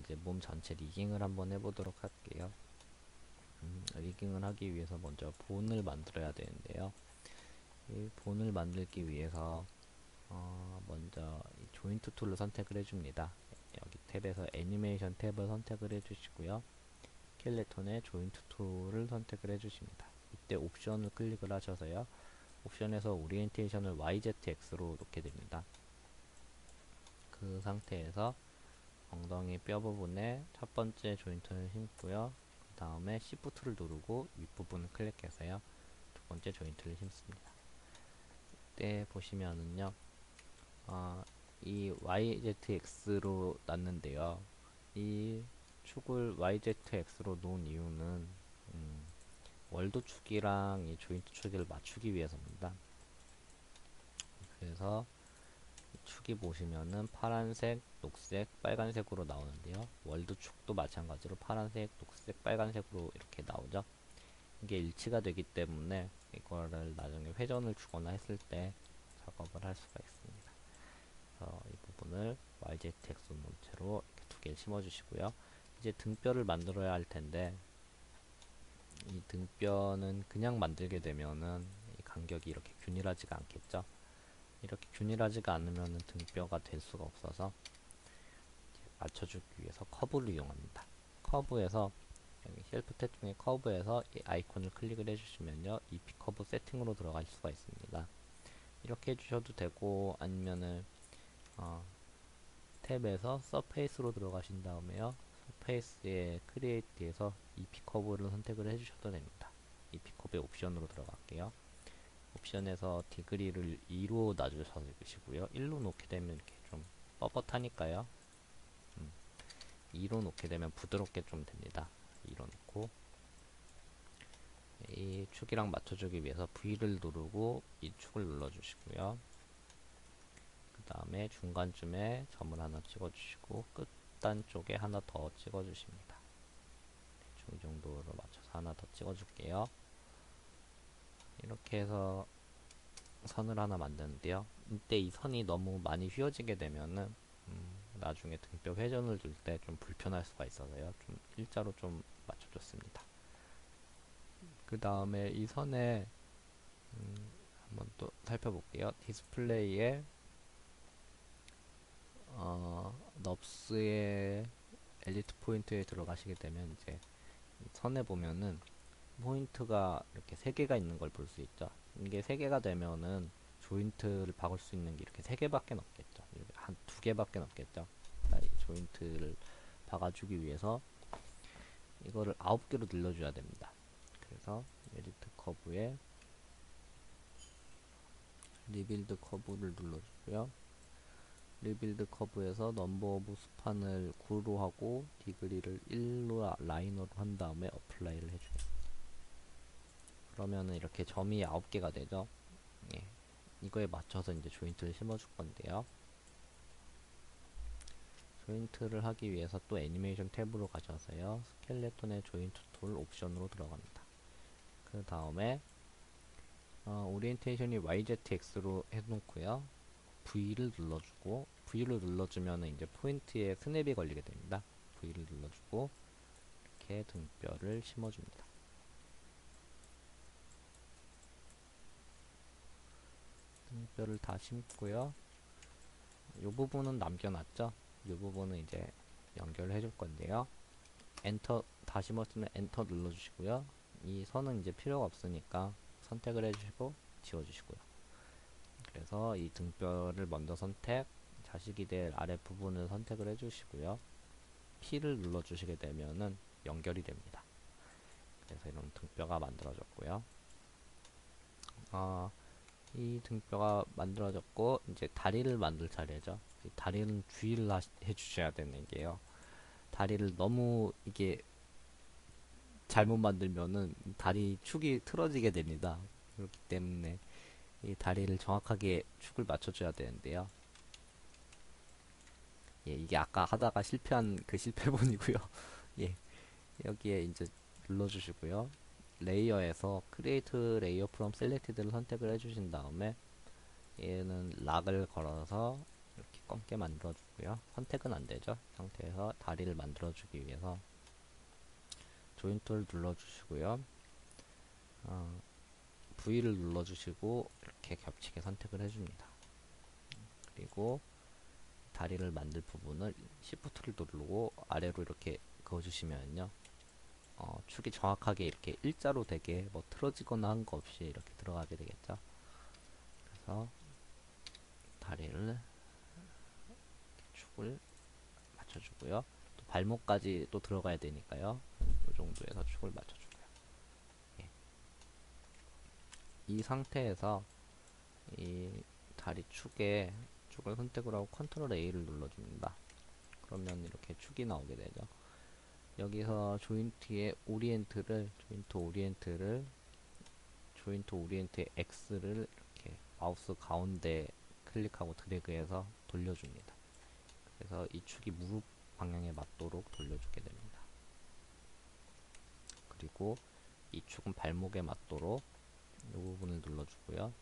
이제 몸 전체 리깅을 한번 해보도록 할게요. 리깅을 하기 위해서 먼저 본을 만들어야 되는데요. 이 본을 만들기 위해서 먼저 이 조인트 툴을 선택을 해줍니다. 여기 탭에서 애니메이션 탭을 선택을 해주시고요. 스켈레톤의 조인트 툴을 선택을 해주십니다. 이때 옵션을 클릭을 하셔서요. 옵션에서 오리엔테이션을 YZX로 놓게 됩니다. 그 상태에서 엉덩이 뼈 부분에 첫 번째 조인트를 심고요. 그 다음에 Shift를 누르고 윗부분을 클릭해서요. 두 번째 조인트를 심습니다. 이때 보시면은요. 이 YZX로 놨는데요. 이 축을 YZX로 놓은 이유는 월도 축이랑 이 조인트 축을 맞추기 위해서입니다. 그래서 축이 보시면은 파란색, 녹색, 빨간색으로 나오는데요. 월드 축도 마찬가지로 파란색, 녹색, 빨간색으로 이렇게 나오죠. 이게 일치가 되기 때문에 이거를 나중에 회전을 주거나 했을 때 작업을 할 수가 있습니다. 그래서 이 부분을 YZX 놓은 채로 이렇게 두 개를 심어주시고요. 이제 등뼈를 만들어야 할 텐데 이 등뼈는 그냥 만들게 되면은 이 간격이 이렇게 균일하지가 않겠죠. 이렇게 균일하지가 않으면 등뼈가 될 수가 없어서 맞춰주기 위해서 커브를 이용합니다. 커브에서 여기 셀프 탭 중에 커브에서 이 아이콘을 클릭을 해주시면요. EP 커브 세팅으로 들어갈 수가 있습니다. 이렇게 해주셔도 되고 아니면은 탭에서 서페이스로 들어가신 다음에요. 서페이스의 크리에이트에서 EP 커브를 선택을 해주셔도 됩니다. EP 커브의 옵션으로 들어갈게요. 옵션에서 디그리를 2로 놔주시고요. 1로 놓게 되면 이렇게 좀 뻣뻣하니까요. 2로 놓게 되면 부드럽게 좀 됩니다. 2로 놓고 이 축이랑 맞춰주기 위해서 V를 누르고 이 축을 눌러주시고요. 그 다음에 중간쯤에 점을 하나 찍어주시고 끝단 쪽에 하나 더 찍어주십니다. 대충 이 정도로 맞춰서 하나 더 찍어줄게요. 이렇게 해서 선을 하나 만드는데요. 이때 이 선이 너무 많이 휘어지게 되면은 나중에 등뼈 회전을 줄 때 좀 불편할 수가 있어서요. 좀 일자로 좀 맞춰줬습니다. 그 다음에 이 선에 한번 또 살펴볼게요. 디스플레이에 넙스의 엘리트 포인트에 들어가시게 되면 이제 선에 보면은 포인트가 이렇게 3개가 있는 걸 볼 수 있죠. 이게 3개가 되면은 조인트를 박을 수 있는 게 이렇게 3개밖에 없겠죠. 한 2개밖에 없겠죠. 이 조인트를 박아주기 위해서 이거를 9개로 늘려줘야 됩니다. 그래서 에디트 커브에 리빌드 커브를 눌러주고요. 리빌드 커브에서 넘버 오브 스판을 9로 하고 디그리를 1로 라이너로 한 다음에 어플라이를 해주겠습니다. 그러면은 이렇게 점이 9개가 되죠. 예. 이거에 맞춰서 이제 조인트를 심어줄 건데요. 조인트를 하기 위해서 또 애니메이션 탭으로 가셔서요. 스켈레톤의 조인트 툴 옵션으로 들어갑니다. 그 다음에 오리엔테이션이 YZX로 해놓고요. V를 눌러주고 V를 눌러주면 이제 포인트에 스냅이 걸리게 됩니다. V를 눌러주고 이렇게 등뼈를 심어줍니다. 등뼈를 다 심고요. 이 부분은 남겨놨죠. 이 부분은 이제 연결해 줄 건데요. 엔터 다 심었으면 엔터 눌러주시고요. 이 선은 이제 필요가 없으니까 선택을 해주시고 지워주시고요. 그래서 이 등뼈를 먼저 선택, 자식이 될 아랫부분을 선택을 해주시고요. P를 눌러주시게 되면은 연결이 됩니다. 그래서 이런 등뼈가 만들어졌고요. 이 등뼈가 만들어졌고 이제 다리를 만들 차례죠. 이 다리는 주의를 해주셔야 되는 게요. 다리를 너무 이게 잘못 만들면은 다리 축이 틀어지게 됩니다. 그렇기 때문에 이 다리를 정확하게 축을 맞춰줘야 되는데요. 예, 이게 아까 하다가 실패한 그 실패본이고요. 예, 여기에 이제 눌러주시고요. 레이어에서 Create Layer from Selected를 선택을 해주신 다음에 얘는 락을 걸어서 이렇게 쉽게 만들어 주고요. 선택은 안 되죠. 이 상태에서 다리를 만들어 주기 위해서 조인트를 눌러 주시고요. V를 눌러 주시고 이렇게 겹치게 선택을 해 줍니다. 그리고 다리를 만들 부분을 Shift를 누르고 아래로 이렇게 그어 주시면요. 축이 정확하게 이렇게 일자로 되게 뭐 틀어지거나 한 거 없이 이렇게 들어가게 되겠죠. 그래서 다리를 축을 맞춰주고요. 또 발목까지 또 들어가야 되니까요. 이 정도에서 축을 맞춰주고요. 예. 이 상태에서 이 다리 축을 선택을 하고 컨트롤 A를 눌러줍니다. 그러면 이렇게 축이 나오게 되죠. 여기서 조인트 오리엔트의 X를 이렇게 마우스 가운데 클릭하고 드래그해서 돌려줍니다. 그래서 이 축이 무릎 방향에 맞도록 돌려주게 됩니다. 그리고 이 축은 발목에 맞도록 이 부분을 눌러주고요.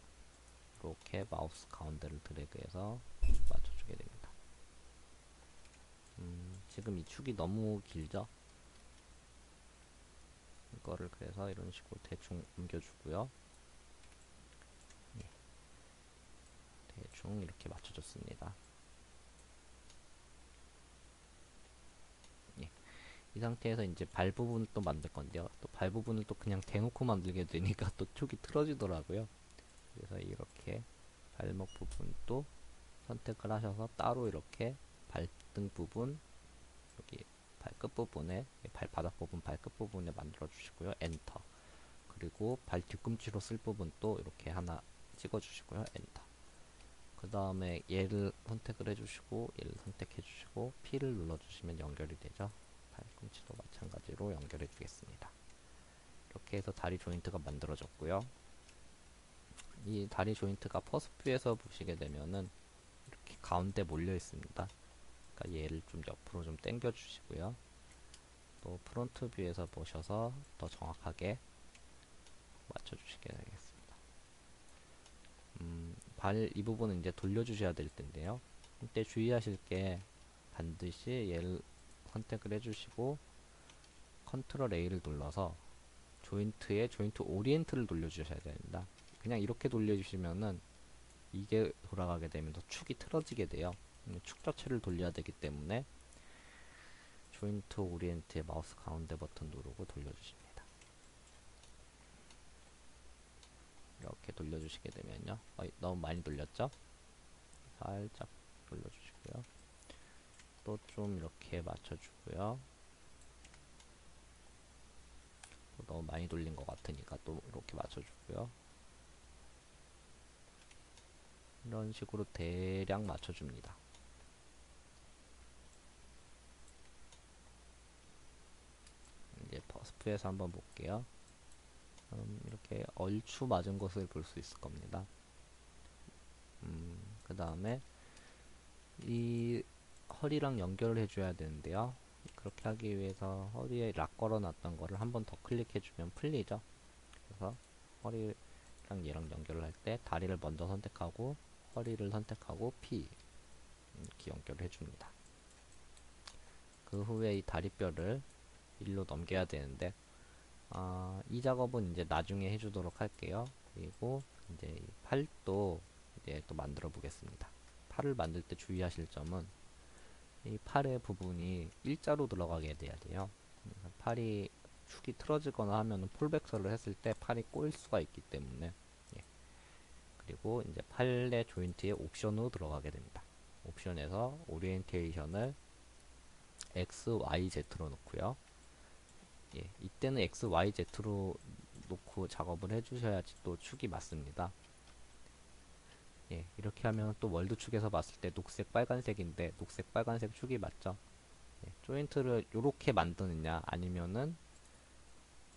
이렇게 마우스 가운데를 드래그해서 맞춰주게 됩니다. 지금 이 축이 너무 길죠? 이거를 그래서 이런 식으로 대충 옮겨주고요. 예, 대충 이렇게 맞춰줬습니다. 예, 이 상태에서 이제 발 부분을 또 만들 건데요. 또 발 부분을 또 그냥 대놓고 만들게 되니까 또 축이 틀어지더라고요. 그래서 이렇게 발목 부분도 선택을 하셔서 따로 이렇게 발등 부분, 여기 발끝 부분에, 발바닥 부분, 발끝 부분에 만들어 주시고요. 엔터. 그리고 발 뒤꿈치로 쓸 부분도 이렇게 하나 찍어 주시고요. 엔터. 그 다음에 얘를 선택을 해주시고 얘를 선택해 주시고 P를 눌러주시면 연결이 되죠. 발꿈치도 마찬가지로 연결해 주겠습니다. 이렇게 해서 다리 조인트가 만들어졌고요. 이 다리 조인트가 퍼스트뷰에서 보시게 되면은 이렇게 가운데 몰려 있습니다. 그러니까 얘를 좀 옆으로 좀 당겨 주시고요. 또 프론트 뷰에서 보셔서 더 정확하게 맞춰 주시게 되겠습니다. 발 이 부분은 이제 돌려주셔야 될 텐데요. 이때 주의하실 게 반드시 얘를 선택을 해주시고 컨트롤 A를 눌러서 조인트 오리엔트를 돌려주셔야 됩니다. 그냥 이렇게 돌려주시면은 이게 돌아가게 되면서 축이 틀어지게 돼요. 축 자체를 돌려야 되기 때문에 조인트 오리엔트의 마우스 가운데 버튼 누르고 돌려주십니다. 이렇게 돌려주시게 되면요. 너무 많이 돌렸죠? 살짝 돌려주시고요. 또 좀 이렇게 맞춰주고요. 또 너무 많이 돌린 것 같으니까 또 이렇게 맞춰주고요. 이런 식으로 대략 맞춰줍니다. 이제 퍼스프에서 한번 볼게요. 이렇게 얼추 맞은 것을 볼 수 있을 겁니다. 그 다음에 이 허리랑 연결을 해줘야 되는데요. 그렇게 하기 위해서 허리에 락 걸어놨던 거를 한번 더 클릭해주면 풀리죠. 그래서 허리랑 얘랑 연결을 할 때 다리를 먼저 선택하고 허리를 선택하고 P 이렇게 연결을 해줍니다. 그 후에 이 다리뼈를 일로 넘겨야 되는데 이 작업은 이제 나중에 해주도록 할게요. 그리고 이제 이 팔도 이제 또 만들어 보겠습니다. 팔을 만들 때 주의하실 점은 이 팔의 부분이 일자로 들어가게 돼야 돼요. 팔이 축이 틀어지거나 하면 폴백설을 했을 때 팔이 꼬일 수가 있기 때문에 예. 그리고 이제 팔의 조인트에 옵션으로 들어가게 됩니다. 옵션에서 오리엔테이션을 X, Y, Z로 놓고요. 예, 이때는 X, Y, Z로 놓고 작업을 해주셔야지 또 축이 맞습니다. 예, 이렇게 하면 또 월드 축에서 봤을 때 녹색, 빨간색인데 녹색, 빨간색 축이 맞죠? 예, 조인트를 요렇게 만드느냐 아니면은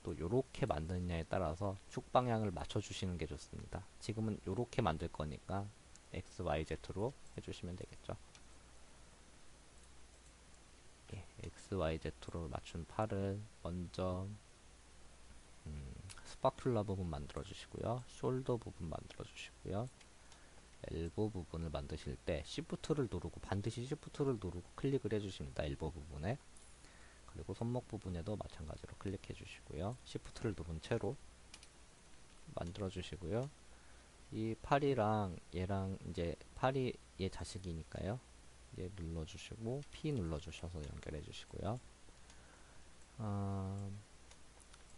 또 요렇게 만드느냐에 따라서 축 방향을 맞춰주시는 게 좋습니다. 지금은 요렇게 만들 거니까 X, Y, Z로 해주시면 되겠죠. 예, X, Y, Z로 맞춘 팔을 먼저 스파츌라 부분 만들어 주시고요. 숄더 부분 만들어 주시고요. 엘보 부분을 만드실 때 Shift를 누르고 반드시 Shift를 누르고 클릭을 해주십니다. 엘보 부분에. 그리고 손목 부분에도 마찬가지로 클릭해 주시고요. Shift를 누른 채로 만들어 주시고요. 이 팔이랑 얘랑 이제 팔이 얘 자식이니까요. 얘 눌러주시고 P 눌러주셔서 연결해 주시고요.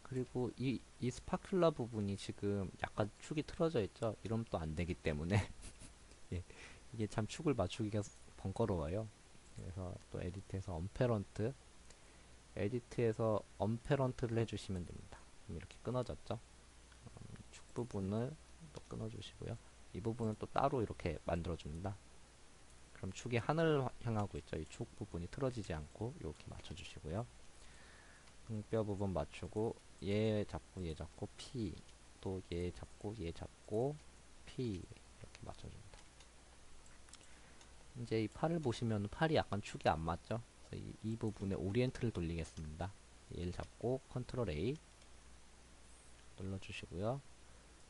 그리고 이 스파큘라 부분이 지금 약간 축이 틀어져 있죠. 이러면 또 안 되기 때문에 예, 이게 참 축을 맞추기가 번거로워요. 그래서 또 에디트에서 언페런트, 에디트에서 언페런트를 해주시면 됩니다. 그럼 이렇게 끊어졌죠. 축 부분을 또 끊어주시고요. 이 부분은 또 따로 이렇게 만들어줍니다. 그럼 축이 하늘 향하고 있죠. 이 축 부분이 틀어지지 않고 이렇게 맞춰주시고요. 등뼈 부분 맞추고 얘 잡고 얘 잡고 P, 또 얘 잡고 얘 잡고 P 이렇게 맞춰줍니다. 이제 이 팔을 보시면 팔이 약간 축이 안 맞죠? 그래서 이 부분에 오리엔트를 돌리겠습니다. 얘를 잡고 컨트롤 A 눌러주시고요.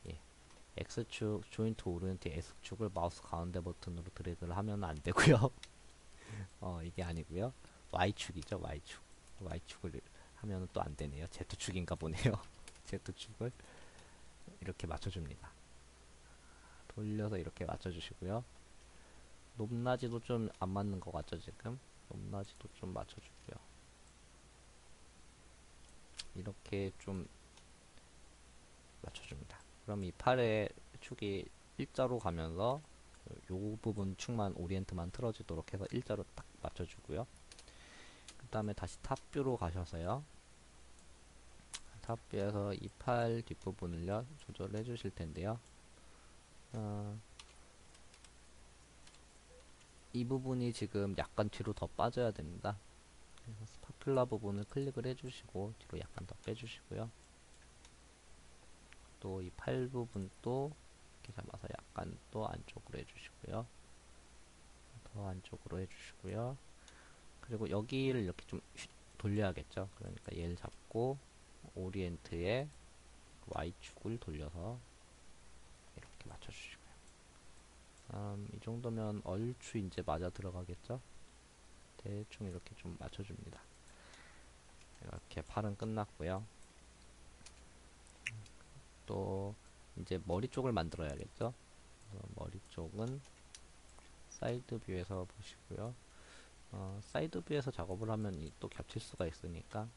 예. X축 조인트 오리엔트 X축을 마우스 가운데 버튼으로 드래그를 하면 안 되고요. 이게 아니고요. Y축이죠. Y축. Y축을 하면 또 안 되네요. Z축인가 보네요. Z축을 이렇게 맞춰줍니다. 돌려서 이렇게 맞춰주시고요. 높낮이도 좀 안 맞는 것 같죠, 지금? 높낮이도 좀 맞춰주고요. 이렇게 좀 맞춰줍니다. 그럼 이 팔의 축이 일자로 가면서 요 부분 축만 오리엔트만 틀어지도록 해서 일자로 딱 맞춰주고요. 그 다음에 다시 탑뷰로 가셔서요. 탑뷰에서 이 팔 뒷부분을요 조절해 주실 텐데요. 이 부분이 지금 약간 뒤로 더 빠져야 됩니다. 그래서 스파큘라 부분을 클릭을 해주시고 뒤로 약간 더 빼주시고요. 또 이 팔 부분도 이렇게 잡아서 약간 또 안쪽으로 해주시고요. 더 안쪽으로 해주시고요. 그리고 여기를 이렇게 좀 돌려야겠죠. 그러니까 얘를 잡고 오리엔트에 Y축을 돌려서 이렇게 맞춰주시고요. 이 정도면 얼추 이제 맞아 들어가겠죠. 대충 이렇게 좀 맞춰줍니다. 이렇게 팔은 끝났고요. 또 이제 머리 쪽을 만들어야겠죠. 머리 쪽은 사이드 뷰에서 보시고요. 사이드 뷰에서 작업을 하면 또 겹칠 수가 있으니까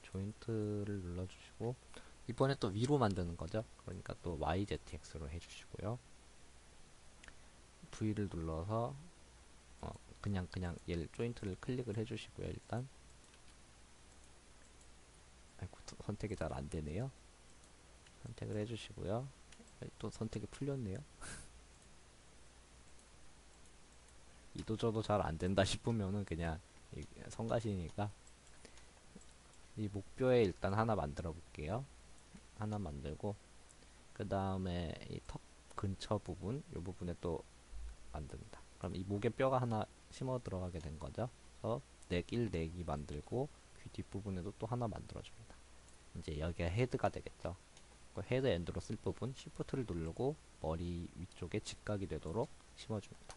조인트를 눌러주시고 이번에 또 위로 만드는 거죠. 그러니까 또 YZX로 해주시고요. V를 눌러서 그냥 얘를 조인트를 클릭을 해주시고요. 일단 아이고, 선택이 잘 안되네요. 선택을 해주시고요. 또 선택이 풀렸네요. 이도저도 잘 안된다 싶으면은 그냥 성가시니까 이 목표에 일단 하나 만들어 볼게요. 하나 만들고 그 다음에 이 턱 근처 부분 이 부분에 또 만듭니다. 그럼 이 목에 뼈가 하나 심어 들어가게 된 거죠. 그래서 내기 만들고 귀 뒷부분에도 또 하나 만들어줍니다. 이제 여기가 헤드가 되겠죠. 그 헤드 엔드로 쓸 부분 Shift를 누르고 머리 위쪽에 직각이 되도록 심어줍니다.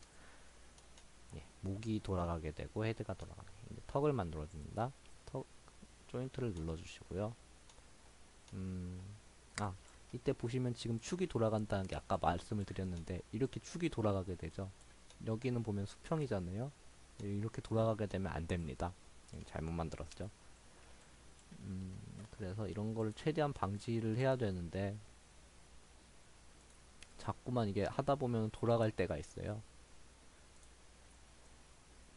예, 목이 돌아가게 되고 헤드가 돌아가게. 이제 턱을 만들어줍니다. 턱 조인트를 눌러주시고요. 이때 보시면 지금 축이 돌아간다는 게 아까 말씀을 드렸는데 이렇게 축이 돌아가게 되죠. 여기는 보면 수평이잖아요. 이렇게 돌아가게 되면 안 됩니다. 잘못 만들었죠. 그래서 이런 걸 최대한 방지를 해야 되는데 자꾸만 이게 하다 보면 돌아갈 때가 있어요.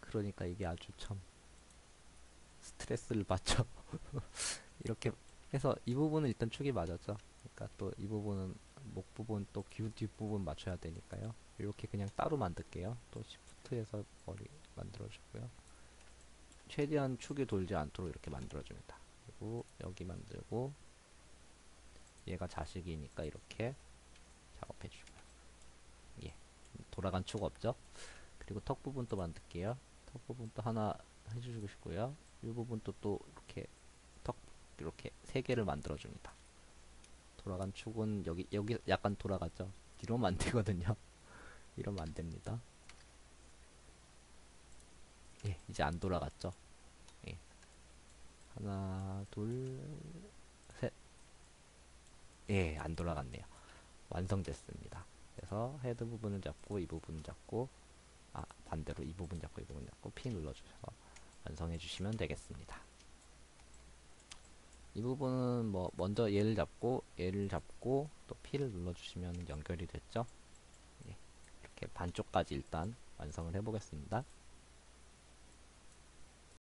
그러니까 이게 아주 참 스트레스를 받죠. 이렇게 해서 이 부분은 일단 축이 맞았죠. 그러니까 또 이 부분은 목 부분 또 귀 뒷부분 맞춰야 되니까요. 이렇게 그냥 따로 만들게요. 또 시프트에서 머리 만들어주고요. 최대한 축이 돌지 않도록 이렇게 만들어줍니다. 그리고 여기 만들고 얘가 자식이니까 이렇게 작업해주고요. 예, 돌아간 축 없죠? 그리고 턱 부분도 만들게요. 턱 부분도 하나 해주시고 싶고요. 이 부분도 또 이렇게 턱 이렇게 세 개를 만들어줍니다. 돌아간 축은 여기 약간 돌아갔죠. 뒤로는 안 되거든요. 이러면 안 됩니다. 예, 이제 안 돌아갔죠? 예. 하나, 둘, 셋. 예, 안 돌아갔네요. 완성됐습니다. 그래서 헤드 부분을 잡고 이 부분을 잡고 반대로 이 부분 잡고 이 부분 잡고 P 눌러주셔서 완성해 주시면 되겠습니다. 이 부분은 뭐 먼저 얘를 잡고 또 P를 눌러주시면 연결이 됐죠. 예, 이렇게 반쪽까지 일단 완성을 해보겠습니다.